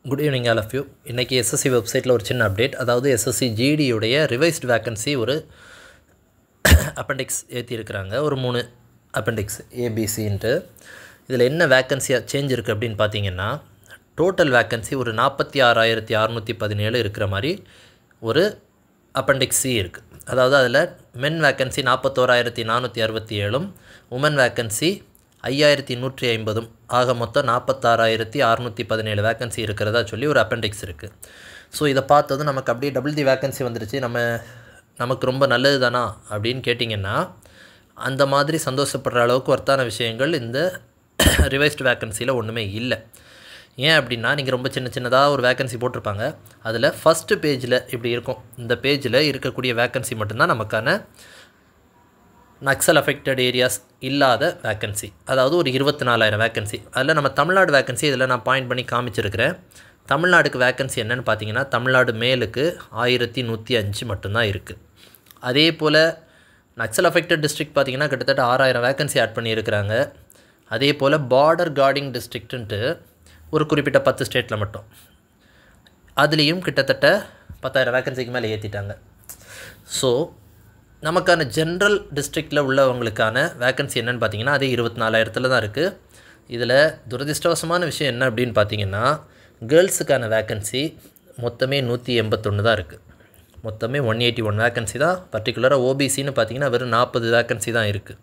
Good evening all of you. இன்றைக்கி SSC வெப்சைட்டில் ஒரு சின்ன அப்டேட். அதாவது எஸ்எஸ்சி ஜிடியுடைய ரிவைஸ்டு வேக்கன்சி ஒரு அப்பெண்டிக்ஸ் ஏற்றிருக்கிறாங்க. ஒரு 3 அப்பெண்டிக்ஸ் ஏபிசின்ட்டு. இதில் என்ன வேக்கன்சியாக சேஞ்ச் இருக்குது அப்படின்னு பார்த்தீங்கன்னா, டோட்டல் வேக்கன்சி ஒரு 46,617 இருக்கிற மாதிரி ஒரு அப்பெண்டிக்ஸ் சி இருக்குது. அதாவது அதில் மென் வேக்கன்சி 41,467, உமன் வேக்கன்சி 5,150, ஆக மொத்தம் 46,617 வேக்கன்சி இருக்கிறதா சொல்லி ஒரு அப்பெண்டிக்ஸ் இருக்குது. ஸோ இதை பார்த்ததும் நமக்கு அப்படியே டபுள் தி வேக்கன்சி வந்துருச்சு, நமக்கு ரொம்ப நல்லது தானா அப்படின்னு கேட்டிங்கன்னா, அந்த மாதிரி சந்தோஷப்படுற அளவுக்கு ஒர்த்தான விஷயங்கள் இந்த ரிவைஸ்டு வேக்கன்சியில் ஒன்றுமே இல்லை. ஏன் அப்படின்னா, நீங்கள் ரொம்ப சின்னதாக ஒரு வேக்கன்சி போட்டிருப்பாங்க. அதில் ஃபஸ்ட்டு பேஜில் இப்படி இருக்கும். இந்த பேஜில் இருக்கக்கூடிய வேக்கன்சி மட்டும்தான் நமக்கான நக்சல் அஃபெக்டட் ஏரியாஸ் இல்லாத வேக்கன்சி. அதாவது ஒரு 24,000 வேக்கன்சி. அதில் நம்ம தமிழ்நாடு வேக்கன்சி இதில் நான் பாயிண்ட் பண்ணி காமிச்சிருக்கிறேன். தமிழ்நாடுக்கு வேக்கன்சி என்னென்னு பார்த்தீங்கன்னா, தமிழ்நாடு மேலுக்கு 1,105 மட்டும்தான் இருக்குது. அதே போல் நக்சல் அஃபெக்டட் டிஸ்ட்ரிக்ட் பார்த்திங்கன்னா கிட்டத்தட்ட 6,000 வேக்கன்சி ஆட் பண்ணியிருக்கிறாங்க. அதே போல் பார்டர் கார்டிங் டிஸ்ட்ரிக்ட்டுன்ட்டு ஒரு குறிப்பிட்ட 10 ஸ்டேட்டில் மட்டும், அதுலேயும் கிட்டத்தட்ட 10,000 வேக்கன்சிக்கு மேலே ஏற்றிட்டாங்க. ஸோ நமக்கான ஜென்ரல் டிஸ்ட்ரிக்டில் உள்ளவங்களுக்கான வேக்கன்சி என்னென்னு பார்த்தீங்கன்னா, அதே 24,000 தான் இருக்குது. இதில் துரதிர்ஷ்டவசமான விஷயம் என்ன அப்படின்னு பார்த்தீங்கன்னா, கேர்ள்ஸுக்கான வேக்கன்சி மொத்தமே 181 தான் இருக்குது. மொத்தமே 181 வேக்கன்சி தான். பர்டிகுலராக ஓபிசின்னு பார்த்தீங்கன்னா வெறும் 40 வேக்கன்சி தான் இருக்குது.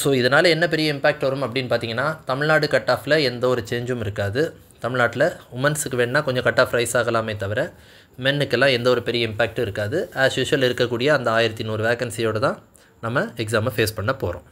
ஸோ இதனால் என்ன பெரிய இம்பேக்ட் வரும் அப்படின்னு பார்த்தீங்கன்னா, தமிழ்நாடு கட் ஆஃபில் எந்த ஒரு சேஞ்சும் இருக்காது. தமிழ்நாட்டில் உமன்ஸுக்கு வேணால் கொஞ்சம் கட் ஆஃப் ரைஸ் ஆகலாமே தவிர, மென்னுக்கெல்லாம் எந்த ஒரு பெரிய இம்பேக்ட்டும் இருக்காது. ஆஸ் யூஷுவல் இருக்கக்கூடிய அந்த 1,100 வேக்கன்சியோடு தான் நம்ம எக்ஸாமை ஃபேஸ் பண்ண போகிறோம்.